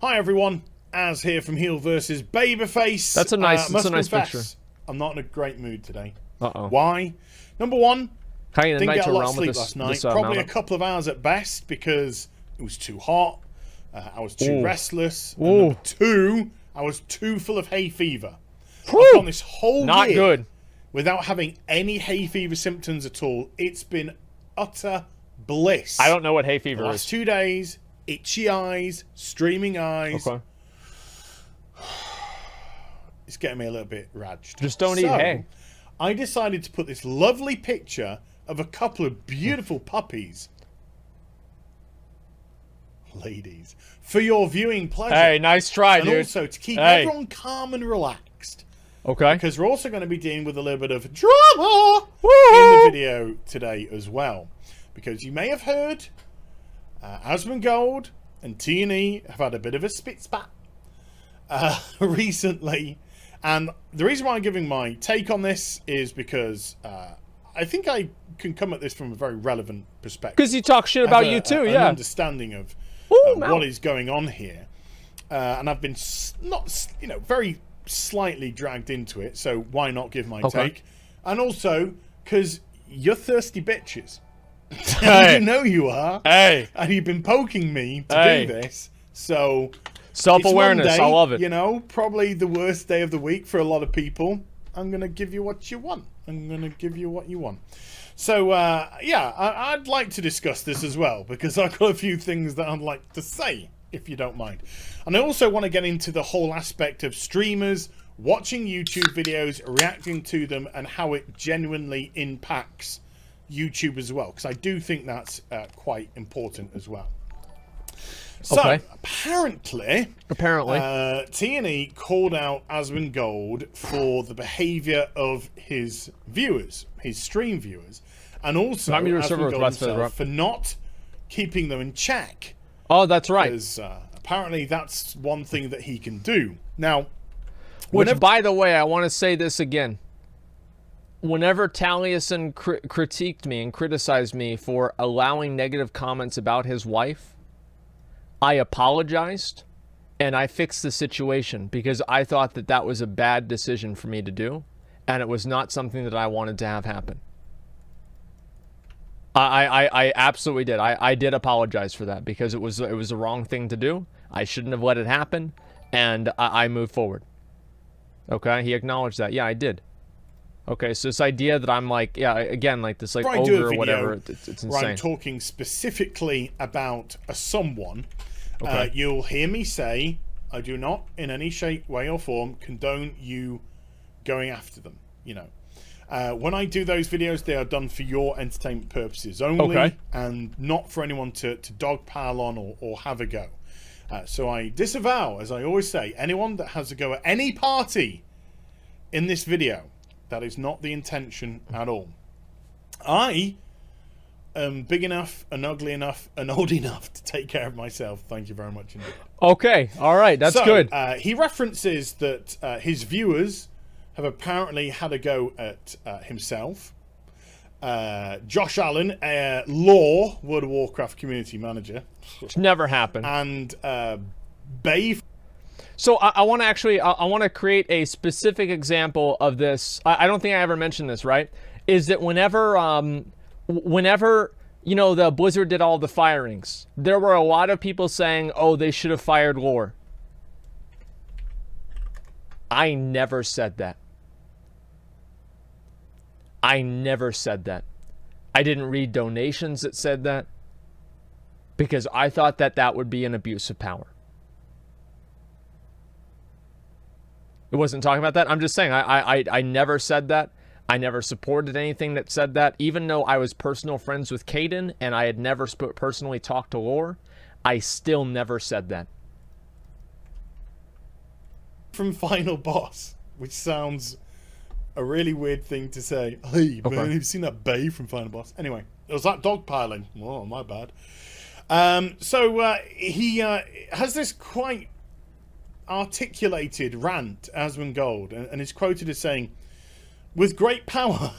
Hi everyone, Az here from HeelvsBabyface. That's a nice picture. I'm not in a great mood today. Uh-oh. Why? Number one, didn't get a lot of sleep this, last night. Probably a couple of hours at best because it was too hot. I was too restless. And number two, I was too full of hay fever. I've gone this whole year without having any hay fever symptoms at all. It's been utter bliss. I don't know what hay fever is. Last 2 days, itchy eyes, streaming eyes. Okay. It's getting me a little bit raged. Just don't eat hay. I decided to put this lovely picture of a couple of beautiful puppies, ladies, for your viewing pleasure. Hey, nice try, dude. And also to keep everyone calm and relaxed. Okay. Because we're also going to be dealing with a little bit of drama in the video today as well. Because you may have heard Asmongold and T&E have had a bit of a spit spat recently. And the reason why I'm giving my take on this is because I think I can come at this from a very relevant perspective. Because he talks shit about you too, an yeah. Understanding of what is going on here. And I've been very slightly dragged into it, so why not give my take? And also, because you're thirsty bitches. Hey. You know you are. Hey. And you've been poking me to do this, so... Self-awareness, I love it. You know, probably the worst day of the week for a lot of people. I'm going to give you what you want. I'm going to give you what you want. So, yeah, I'd like to discuss this as well, because I've got a few things that I'd like to say, if you don't mind. And I also want to get into the whole aspect of streamers, watching YouTube videos, reacting to them, and how it genuinely impacts YouTube as well, because I do think that's quite important as well. So, apparently, T&E called out Asmongold for the behaviour of his viewers, his stream viewers, and also Asmongold himself for not keeping them in check. Oh, that's right. Because apparently that's one thing that he can do. Now, which, by the way, I want to say this again. Whenever Taliesin critiqued me and criticized me for allowing negative comments about his wife, I apologized and I fixed the situation because I thought that that was a bad decision for me to do, and it was not something that I wanted to have happen. I absolutely did. I did apologize for that because it was the wrong thing to do. I shouldn't have let it happen, and I moved forward. Okay, he acknowledged that. Yeah, I did. Okay, so this idea that I'm like, yeah, again, like this, like ogre or whatever, it's insane. Where I'm talking specifically about someone. You'll hear me say, I do not in any shape, way or form condone you going after them, you know. When I do those videos, they are done for your entertainment purposes only, and not for anyone to dogpile on or have a go. So I disavow, as I always say, anyone that has a go at any party in this video. That is not the intention at all. I am big enough and ugly enough and old enough to take care of myself. Thank you very much indeed. Okay, all right, that's good. He references that his viewers have apparently had a go at himself. Josh Allen, Law, World of Warcraft community manager. Which never happened. And Bay. So I want to actually, I want to create a specific example of this. I don't think I ever mentioned this, right? Is that whenever, you know, the Blizzard did all the firings, there were a lot of people saying, oh, they should have fired Lore. I never said that. I never said that. I didn't read donations that said that because I thought that that would be an abuse of power. It wasn't talking about that. I'm just saying I never said that. I never supported anything that said that. Even though I was personal friends with Caden and I had never personally talked to Lore, I still never said that. From Final Boss, which sounds a really weird thing to say. Hey, man, have you seen that Bay from Final Boss? Anyway, it was that dogpiling. Oh, my bad. He has this quite articulated rant, Asmongold, and is quoted as saying, with great power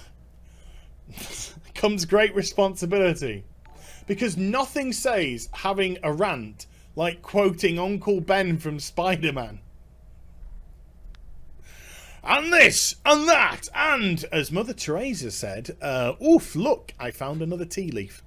comes great responsibility, because nothing says having a rant like quoting Uncle Ben from Spider-Man. And this, and that, and, as Mother Teresa said, oof, look, I found another tea leaf.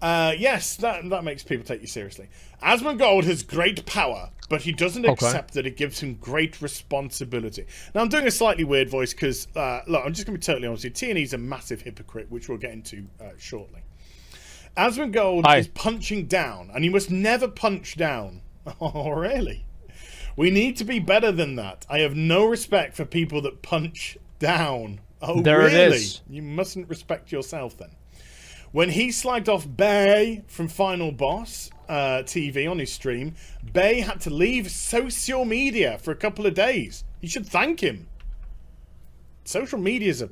Yes, that makes people take you seriously. Asmongold has great power, but he doesn't accept that it gives him great responsibility. Now, I'm doing a slightly weird voice because, look, I'm just going to be totally honest with you. T&E's a massive hypocrite, which we'll get into shortly. Asmongold is punching down, and you must never punch down. Oh, really? We need to be better than that. I have no respect for people that punch down. Oh, there really? It is. You mustn't respect yourself then. When he slagged off Bay from Final Boss TV on his stream, Bay had to leave social media for a couple of days. You should thank him. Social media is a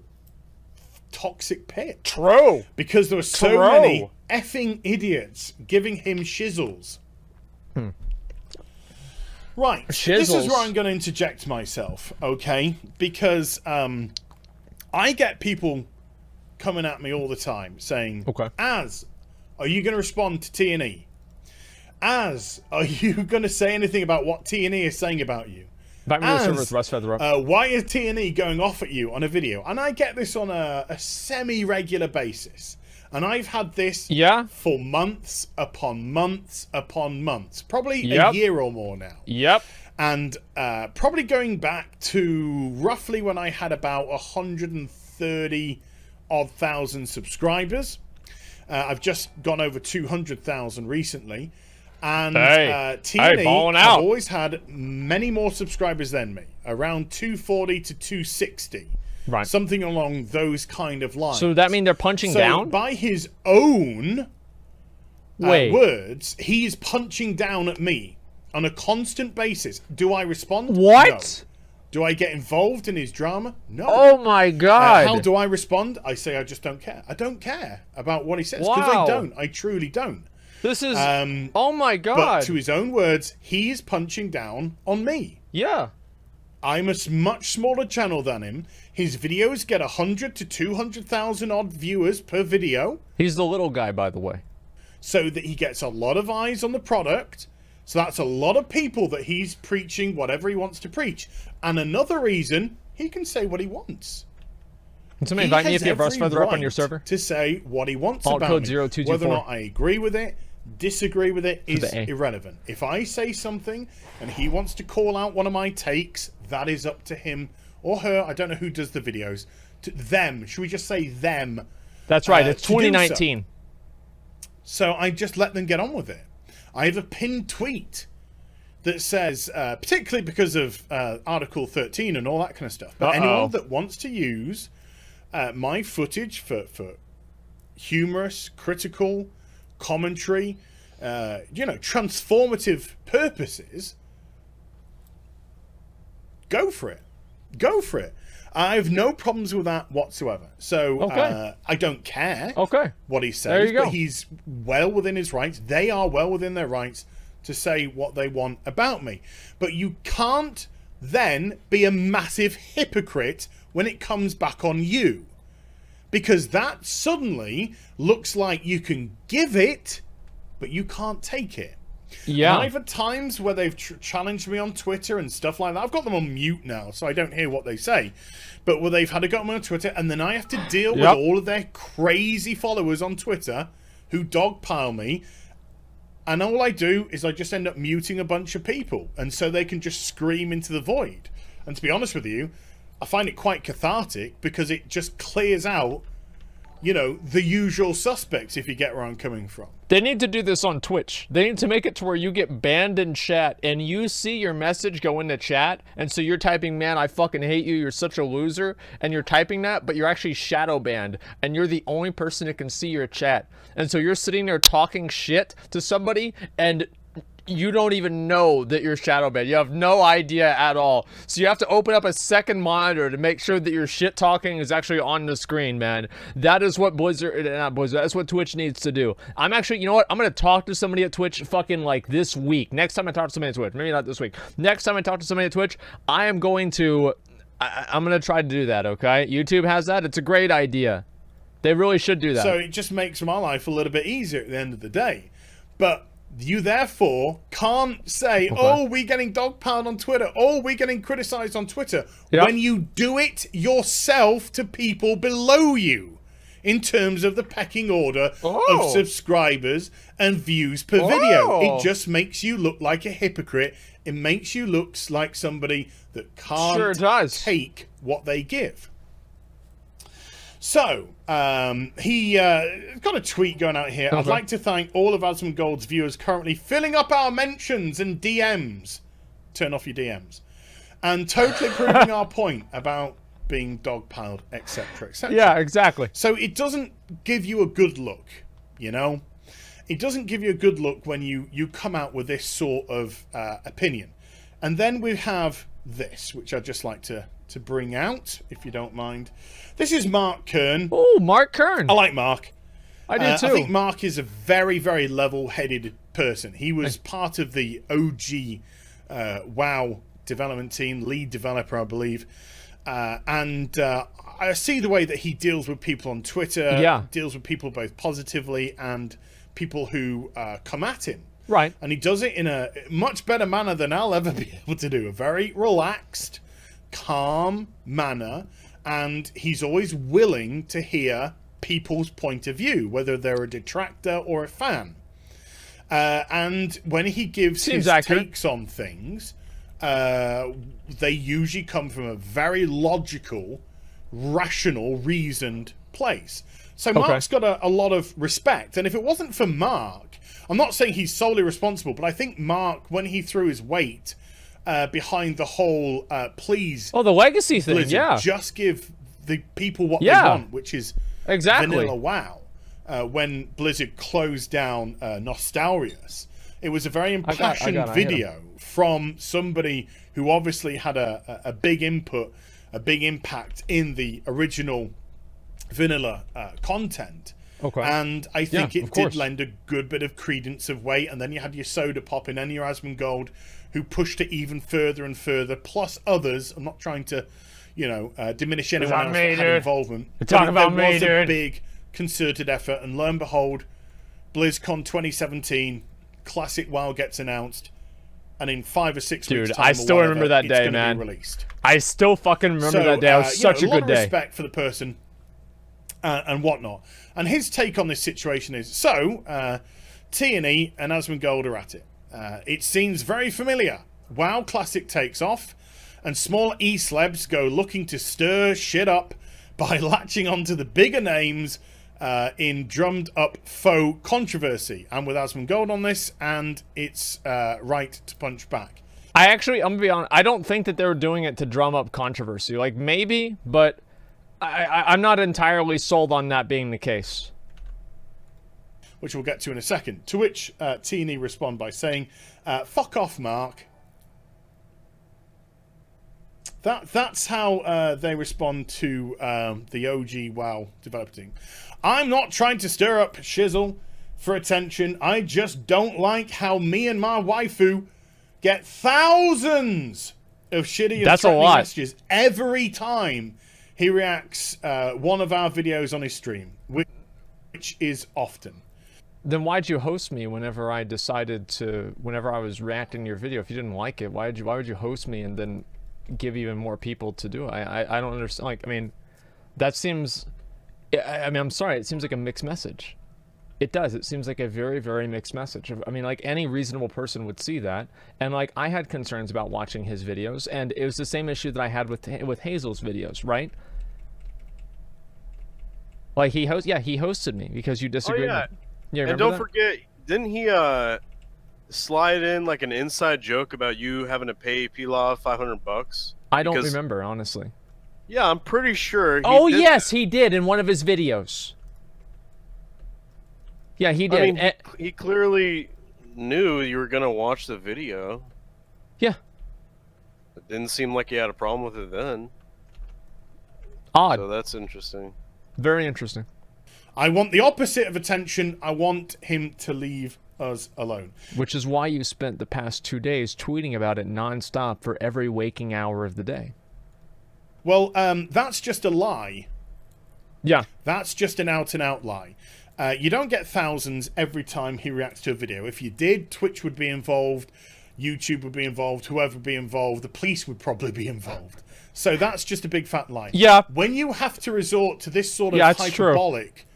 toxic pit. True. Because there were so many effing idiots giving him shizzles. Right, this is where I'm going to interject myself, okay? Because I get people coming at me all the time saying, Az, are you going to respond to T&E? Az, are you going to say anything about what T&E is saying about you? Az, why is T&E going off at you on a video? And I get this on a semi-regular basis. And I've had this for months upon months upon months. Probably a year or more now. And probably going back to roughly when I had about 130,000 subscribers. I've just gone over 200,000 recently. And T&E have always had many more subscribers than me. Around 240 to 260. Right. Something along those kind of lines. So does that mean they're punching down? By his own words, he's punching down at me on a constant basis. Do I respond? What? No. Do I get involved in his drama? No. Oh my God. How do I respond? I say I just don't care. I don't care about what he says because I don't. I truly don't. This is... oh my God. But to his own words, he is punching down on me. Yeah. I'm a much smaller channel than him. His videos get 100 to 200,000 odd viewers per video. He's the little guy, by the way. So that he gets a lot of eyes on the product. So that's a lot of people that he's preaching whatever he wants to preach. And another reason, he can say what he wants. Can somebody invite me if you have Russ Feather up on your server? To say what he wants about code me. 0224. Whether or not I agree with it, disagree with it is irrelevant. If I say something and he wants to call out one of my takes, that is up to him or her. I don't know who does the videos. To them. Should we just say them? That's right. It's 2019. So I just let them get on with it. I have a pinned tweet that says, particularly because of Article 13 and all that kind of stuff, but anyone that wants to use my footage for humorous, critical, commentary, transformative purposes, go for it. Go for it. I have no problems with that whatsoever. So I don't care what he says. There you go. But he's well within his rights. They are well within their rights to say what they want about me. But you can't then be a massive hypocrite when it comes back on you. Because that suddenly looks like you can give it, but you can't take it. Yeah. And I've had times where they've challenged me on Twitter and stuff like that. I've got them on mute now, so I don't hear what they say. But where they've had to go on Twitter, and then I have to deal with all of their crazy followers on Twitter who dogpile me. And all I do is I just end up muting a bunch of people. And so they can just scream into the void. And to be honest with you, I find it quite cathartic because it just clears out, the usual suspects, if you get where I'm coming from. They need to do this on Twitch. They need to make it to where you get banned in chat and you see your message go into chat, and so you're typing, man, I fucking hate you, you're such a loser, and you're typing that, but you're actually shadow banned, and you're the only person that can see your chat. And so you're sitting there talking shit to somebody, and you don't even know that you're shadow banned. You have no idea at all. So you have to open up a second monitor to make sure that your shit talking is actually on the screen, man. That is what that's what Twitch needs to do. I'm actually, you know what? I'm going to talk to somebody at Twitch fucking like this week. Next time I talk to somebody at Twitch, maybe not this week. Next time I talk to somebody at Twitch, I'm going to try to do that, okay? YouTube has that. It's a great idea. They really should do that. So it just makes my life a little bit easier at the end of the day. But You therefore can't say, oh, we're getting dogpiled on Twitter. Oh, we're getting criticized on Twitter. Yep. When you do it yourself to people below you in terms of the pecking order of subscribers and views per video. It just makes you look like a hypocrite. It makes you look like somebody that can't take what they give. So, he got a tweet going out here. I'd like to thank all of Asmongold's viewers currently filling up our mentions and DMs. Turn off your DMs. And totally proving our point about being dogpiled, etc., etc. Yeah, exactly. So it doesn't give you a good look, you know? It doesn't give you a good look when you come out with this sort of opinion. And then we have this, which I'd just like to bring out, if you don't mind. This is Mark Kern. Oh, Mark Kern. I like Mark. I do too. I think Mark is a very, very level-headed person. He was part of the OG WoW development team, lead developer, I believe. And I see the way that he deals with people on Twitter, deals with people both positively and people who come at him. Right. And he does it in a much better manner than I'll ever be able to do. A very relaxed, calm manner. And he's always willing to hear people's point of view, whether they're a detractor or a fan. And when he gives his takes on things, they usually come from a very logical, rational, reasoned place. So Mark's got a lot of respect. And if it wasn't for Mark, I'm not saying he's solely responsible, but I think Mark, when he threw his weight behind the whole please... Oh, the legacy thing, Blizzard, just give the people what they want, which is vanilla WoW. When Blizzard closed down Nostalrius, it was a very impassioned video from somebody who obviously had a big input, a big impact in the original vanilla content. And I think it did lend a good bit of credence of weight. And then you had your Soda Pop and then your Asmongold, who pushed it even further and further, plus others. I'm not trying to, you know, diminish anyone else that had involvement. Talk about me, dude. There was a big concerted effort, and lo and behold, BlizzCon 2017, Classic WoW gets announced, and in 5 or 6 weeks' time, I still remember that day, man. I still fucking remember that day. It was such a good day. Respect for the person and whatnot. And his take on this situation is, T&E and Asmongold are at it. It seems very familiar. WoW Classic takes off, and small E-slebs go looking to stir shit up by latching onto the bigger names in drummed up faux controversy. I'm with Asmongold on this, and it's right to punch back. I'm gonna be honest, I don't think that they were doing it to drum up controversy. Like, maybe, but I'm not entirely sold on that being the case. Which we'll get to in a second. To which T&E respond by saying, fuck off, Mark. That's how they respond to the OG WoW developer team. I'm not trying to stir up shizzle for attention. I just don't like how me and my waifu get thousands of shitty and threatening messages every time he reacts one of our videos on his stream, which is often. Then why'd you host me whenever I was reacting to your video? If you didn't like it, why would you host me and then give even more people to do it? I don't understand. Like, I mean, that seems, I mean, I'm sorry, it seems like a mixed message. It does. It seems like a very, very mixed message. I mean, like, any reasonable person would see that. And, like, I had concerns about watching his videos, and it was the same issue that I had with Hazel's videos, right? Like, he hosted me because you disagreed. Oh, yeah. Yeah, and don't forget, didn't he slide in like an inside joke about you having to pay Pilaf $500? I don't remember, honestly. Yeah, I'm pretty sure. He did in one of his videos. Yeah, he did. I mean, he clearly knew you were gonna watch the video. Yeah. It didn't seem like he had a problem with it then. Odd. So that's interesting. Very interesting. I want the opposite of attention. I want him to leave us alone. Which is why you spent the past 2 days tweeting about it nonstop for every waking hour of the day. Well, that's just a lie. Yeah. That's just an out-and-out lie. You don't get thousands every time he reacts to a video. If you did, Twitch would be involved, YouTube would be involved, whoever would be involved, the police would probably be involved. So that's just a big fat lie. Yeah. When you have to resort to this sort of hyperbolic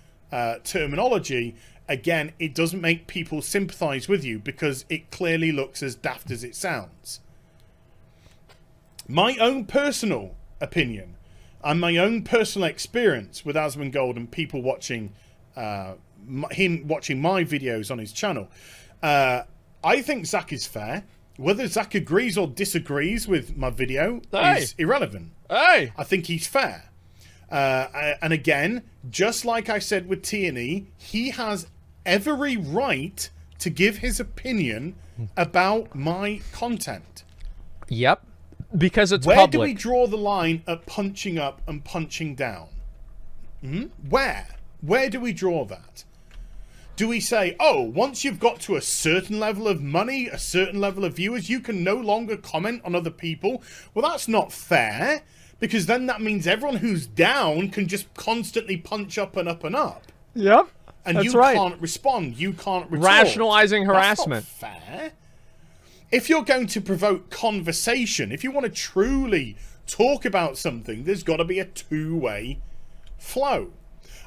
terminology, again, it doesn't make people sympathize with you because it clearly looks as daft as it sounds. My own personal opinion and my own personal experience with Asmongold and people watching him watching my videos on his channel, I think Zach is fair. Whether Zach agrees or disagrees with my video is irrelevant. I think he's fair. And again, just like I said with T&E, he has every right to give his opinion about my content. Yep. Because it's Where public. do we draw the line at punching up and punching down? Where? Where do we draw that? Do we say, oh, once you've got to a certain level of money, a certain level of viewers, you can no longer comment on other people? Well, that's not fair, because then that means everyone who's down can just constantly punch up and up and up. Yep. And That's you right. can't respond. You can't retort. Rationalizing harassment. That's not fair. If you're going to provoke conversation, if you want to truly talk about something, there's got to be a two-way flow.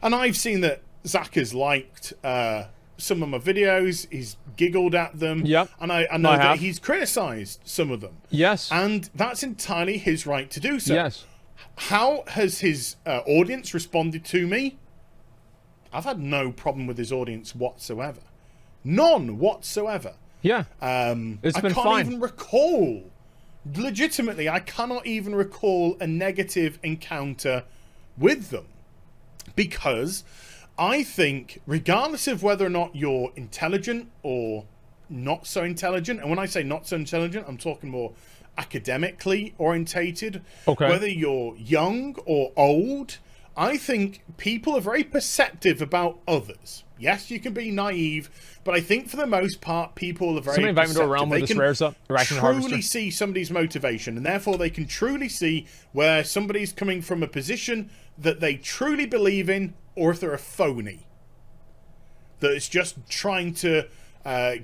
And I've seen that Zach has liked some of my videos. He's giggled at them. Yep. And I know that he's criticized some of them. Yes. And that's entirely his right to do so. Yes. How has his audience responded to me? I've had no problem with his audience whatsoever. None whatsoever. Yeah. It's been I can't fine. even recall. Legitimately, I cannot even recall a negative encounter with them. Because I think, regardless of whether or not you're intelligent or not so intelligent, and when I say not so intelligent, I'm talking more academically orientated, whether you're young or old, I think people are very perceptive about others. Yes, you can be naive, but I think for the most part, people are very Somebody invite me to a perceptive. realm where They this can rares up. truly see somebody's motivation, and therefore they can truly see where somebody's coming from a position that they truly believe in, or if they're a phony. That it's just trying to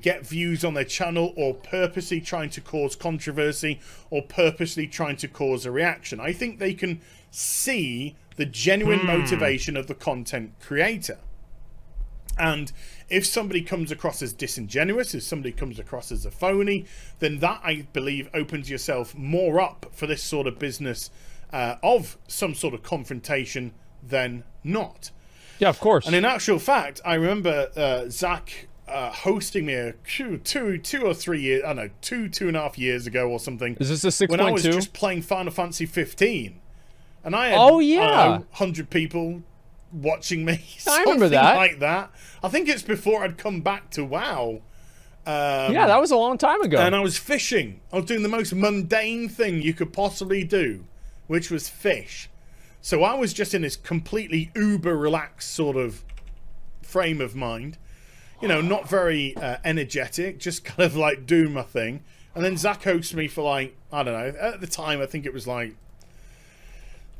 get views on their channel, or purposely trying to cause controversy, or purposely trying to cause a reaction. I think they can see the genuine motivation of the content creator. And if somebody comes across as disingenuous, if somebody comes across as a phony, then that, I believe, opens yourself more up for this sort of business of some sort of confrontation than not. Yeah, of course. And in actual fact, I remember Zach hosting me two or 3 years, I don't know, two and a half years ago or something. Is this a 6.2? When I was just playing Final Fantasy 15. And I had 100 people watching me. I remember that. Like that. I think it's before I'd come back to WoW. Yeah, that was a long time ago. And I was fishing. I was doing the most mundane thing you could possibly do, which was fish. So I was just in this completely uber relaxed sort of frame of mind. You know, not very energetic, just kind of like doing my thing. And then Zach hosted me for like, I don't know, at the time I think it was like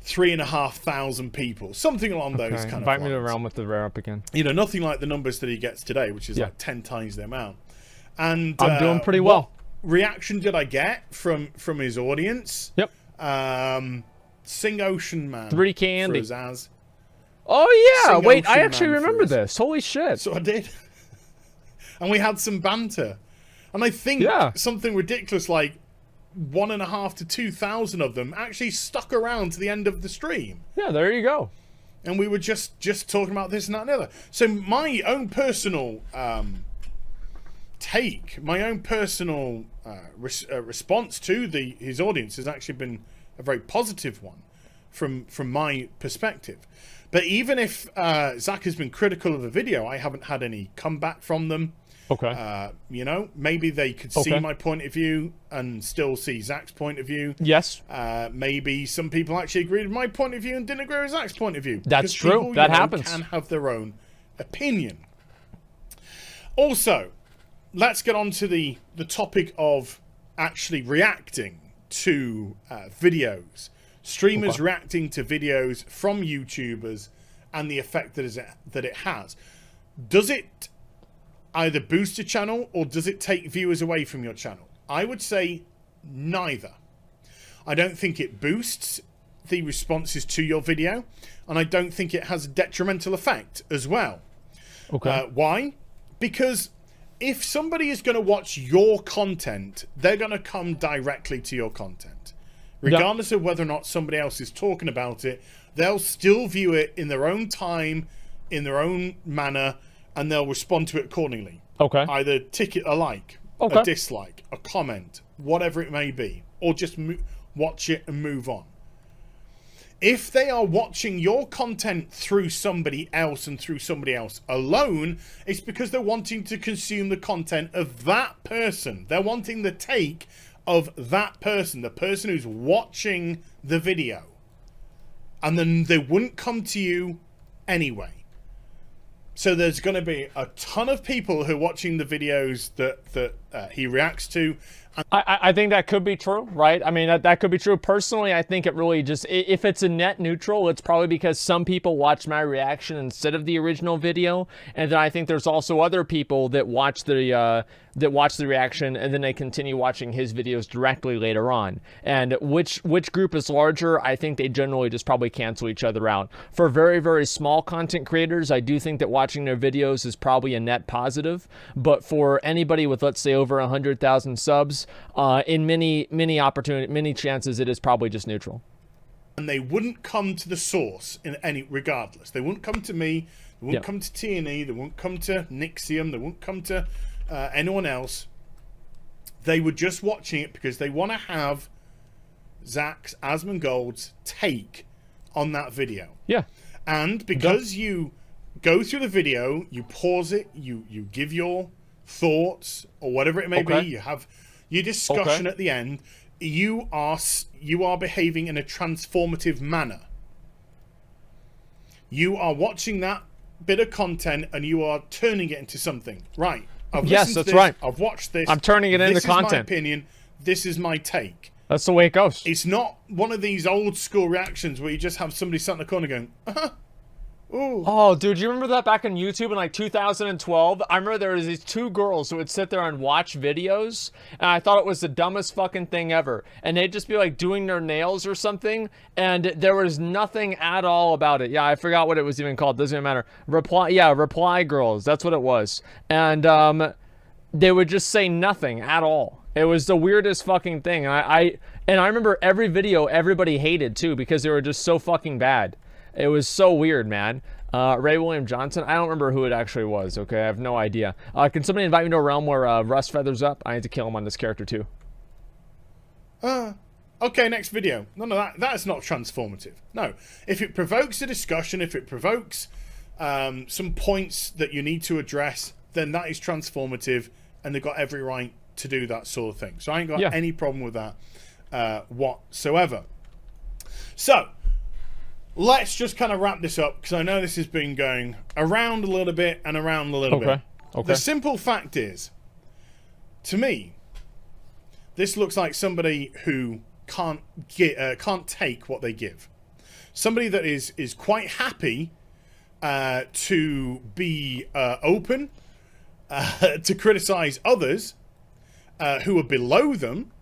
3,500 people, something along those kind of Invite me lines. to a realm with the rare up again. You know, nothing like the numbers that he gets today, which is like 10 times the amount. And I'm doing pretty well. Reaction did I get from his audience? Yep. Sing Ocean Man. 3D Candy. For Azaz. Oh yeah, Sing wait, I Ocean actually Man for remember us. this. Holy shit. So I did. And we had some banter. And I think something ridiculous like 1,500 to 2,000 of them actually stuck around to the end of the stream. Yeah, there you go. And we were just talking about this and that and the other. So my own personal take, my own personal response to his audience has actually been a very positive one from my perspective. But even if Zach has been critical of the video, I haven't had any comeback from them. Okay. You know, maybe they could see my point of view and still see Zach's point of view. Yes. Maybe some people actually agreed with my point of view and didn't agree with Zach's point of view. That's Because true. people, That you know, happens. Can have their own opinion. Also, let's get on to the topic of actually reacting to videos. Streamers reacting to videos from YouTubers and the effect that it has. does it either boost your channel or does it take viewers away from your channel? I would say neither. I don't think it boosts the responses to your video, and I don't think it has a detrimental effect as well. Okay. Why? Because if somebody is going to watch your content, they're going to come directly to your content. Regardless of whether or not somebody else is talking about it, they'll still view it in their own time, in their own manner, and they'll respond to it accordingly. Okay. Either tick it a like, Okay. a dislike, a comment, whatever it may be, or just watch it and move on. If they are watching your content through somebody else and through somebody else alone, it's because they're wanting to consume the content of that person. They're wanting the take of that person, the person who's watching the video. And then they wouldn't come to you anyway. So there's going to be a ton of people who are watching the videos that he reacts to. I think that could be true, right? I mean, that could be true. Personally, I think it really just, if it's a net neutral, it's probably because some people watch my reaction instead of the original video. And then I think there's also other people that watch the reaction and then they continue watching his videos directly later on. And which group is larger, I think they generally just probably cancel each other out. For very, very small content creators, I do think that watching their videos is probably a net positive. But for anybody with, let's say, over 100,000 subs, in many chances, it is probably just neutral. And they wouldn't come to the source in any, regardless. They wouldn't come to me. They wouldn't come to T&E. They wouldn't come to Nixium. They wouldn't come to anyone else. They were just watching it because they want to have Zach's Asmongold's take on that video. Yeah. And because you go through the video, you pause it, you give your thoughts or whatever it may be, you have your discussion at the end, you are behaving in a transformative manner. You are watching that bit of content and you are turning it into something. Right. Yes, that's right. I've watched this. I'm turning it into content. This is my opinion. This is my take. That's the way it goes. It's not one of these old school reactions where you just have somebody sat in the corner going, ooh. Oh, dude, you remember that back on YouTube in like 2012? I remember there was these two girls who would sit there and watch videos, and I thought it was the dumbest fucking thing ever. And they'd just be like doing their nails or something, and there was nothing at all about it. Yeah, I forgot what it was even called. Doesn't even matter. Reply girls. That's what it was. And they would just say nothing at all. It was the weirdest fucking thing. And I remember every video everybody hated too because they were just so fucking bad. It was so weird, man. Ray William Johnson. I don't remember who it actually was, okay? I have no idea. Can somebody invite me to a realm where Russ feathers up? I need to kill him on this character, too. Okay, next video. No, that's not transformative. No. If it provokes a discussion, if it provokes some points that you need to address, then that is transformative, and they've got every right to do that sort of thing. So I ain't got any problem with that whatsoever. So, let's just kind of wrap this up, because I know this has been going around a little bit and around a little bit. Okay. The simple fact is, to me, this looks like somebody who can't take what they give. Somebody that is quite happy to be open, to criticize others who are below them,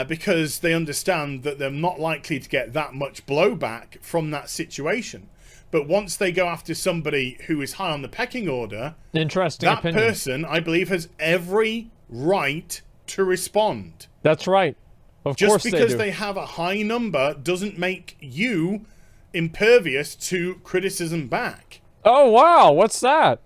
because they understand that they're not likely to get that much blowback from that situation. But once they go after somebody who is high on the pecking order, that person, I believe, has every right to respond. That's right. Of course they do. Just because they have a high number doesn't make you impervious to criticism back. Oh, wow. What's that?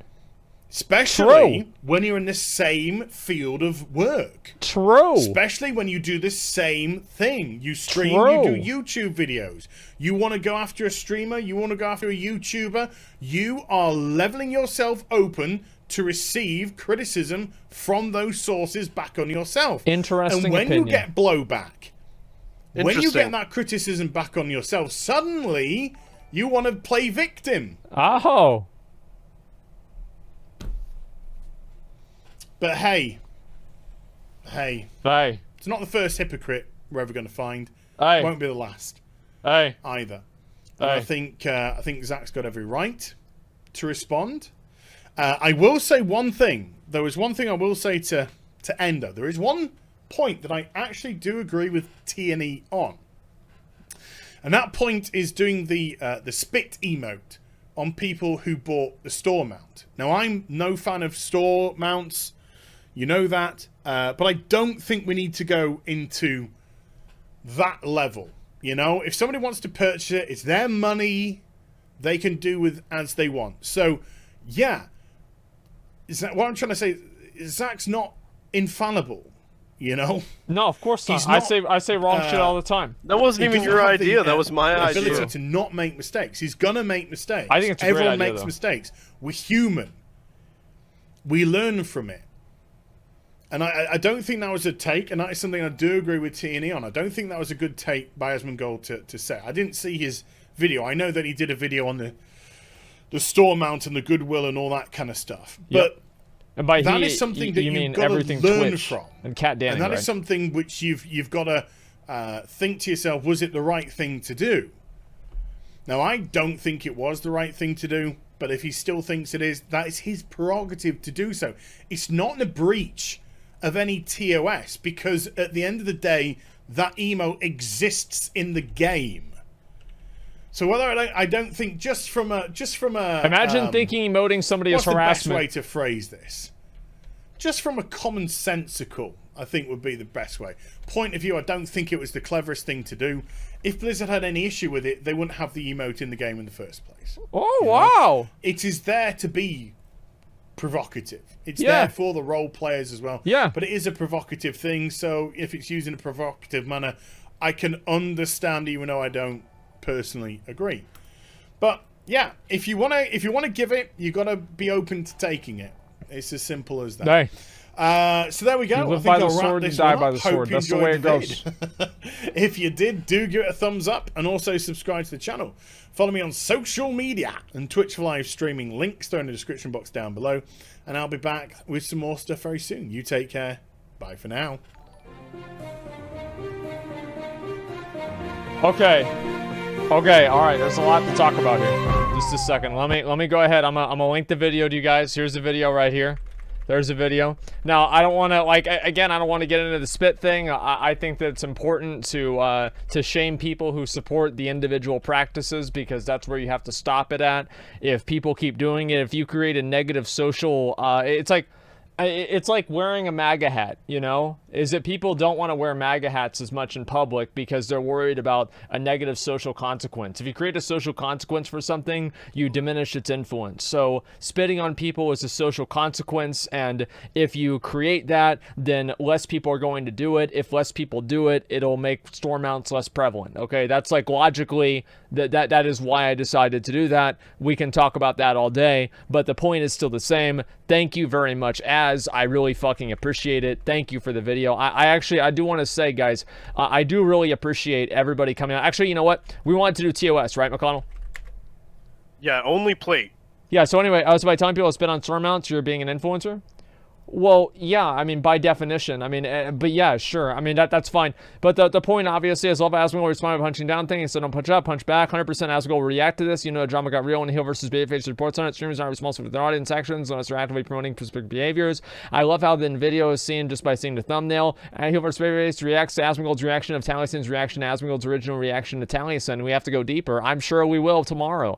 Especially when you're in the same field of work. True. Especially when you do the same thing. You stream, you do YouTube videos. You want to go after a streamer, you want to go after a YouTuber. You are leveling yourself open to receive criticism from those sources back on yourself. Interesting And when opinion. you get blowback, when you get that criticism back on yourself, suddenly you want to play victim. Oh. But hey, it's not the first hypocrite we're ever going to find. It won't be the last either. And I think Zach's got every right to respond. I will say one thing. There was one thing I will say to Endo. There is one point that I actually do agree with T&E on. And that point is doing the spit emote on people who bought the store mount. Now, I'm no fan of store mounts. You know that. But I don't think we need to go into that level. You know, if somebody wants to purchase it, it's their money. They can do with as they want. So, yeah. Is that what I'm trying to say? Zach's not infallible, you know? No, of course not. He's not, I say wrong shit all the time. That wasn't even your idea. That was my idea. Ability to not make mistakes. He's gonna make mistakes. I think it's a great Everyone idea, makes though. mistakes. We're human. We learn from it. And I don't think that was a take, and that is something I do agree with T&E on. I don't think that was a good take by Asmongold to say. I didn't see his video. I know that he did a video on the store mount and the goodwill and all that kind of stuff. Yep. But And by that is something that you've got to learn from. And Cat Danny, and that right? is something which you've got to think to yourself, was it the right thing to do? Now, I don't think it was the right thing to do, but if he still thinks it is, that is his prerogative to do so. It's not in a breach of any TOS, because at the end of the day, that emote exists in the game. So whether I don't think just from a Imagine thinking emoting somebody as what's harassment. the best way to phrase this? Just from a commonsensical, I think would be the best way. Point of view, I don't think it was the cleverest thing to do. If Blizzard had any issue with it, they wouldn't have the emote in the game in the first place. Oh, wow. It is there to be provocative. It's there for the role players as well. Yeah. But it is a provocative thing, so if it's used in a provocative manner, I can understand, even though I don't personally agree. But yeah, if you wanna give it, you gotta be open to taking it. It's as simple as that. Hey. So there we go. You live I think by the I'll wrap sword, you this die one by up. the Hope sword. you That's the enjoyed way it goes. vid. If you did, do give it a thumbs up and also subscribe to the channel. Follow me on social media and Twitch for live streaming. Links are in the description box down below. And I'll be back with some more stuff very soon. You take care. Bye for now. Okay, all right, there's a lot to talk about here. Just a second. Let me go ahead. I'm gonna link the video to you guys. Here's the video right here. There's a video. Now, I don't want to, again, I don't want to get into the spit thing. I think that it's important to shame people who support the individual practices, because that's where you have to stop it at. If people keep doing it, if you create a negative social, it's like wearing a MAGA hat, you know? Is that people don't want to wear MAGA hats as much in public because they're worried about a negative social consequence. If you create a social consequence for something, you diminish its influence. So spitting on people is a social consequence, and if you create that, then less people are going to do it. If less people do it, it'll make store mounts less prevalent. Okay, that's like logically, that is why I decided to do that. We can talk about that all day, but the point is still the same. Thank you very much, I really fucking appreciate it. Thank you for the video. I do want to say, guys, I do really appreciate everybody coming out. Actually, you know what? We wanted to do TOS, right, McConnell? Yeah, only plate. Yeah, so anyway, I was by telling people to spit on store mounts, you're being an influencer. Well, yeah, I mean, by definition. I mean, but yeah, sure. I mean, that's fine. But the point, obviously, is love Asmongold will respond by punching down things, so don't punch up, punch back. 100% Asmongold will react to this. You know, drama got real when Heel vs. Babyface reports on it. Streamers aren't responsible for their audience actions unless they're actively promoting specific behaviors. I love how the video is seen just by seeing the thumbnail. And Heel vs. Babyface reacts to Asmongold's reaction of Taliesin's reaction to Asmongold's original reaction to Taliesin. We have to go deeper. I'm sure we will tomorrow.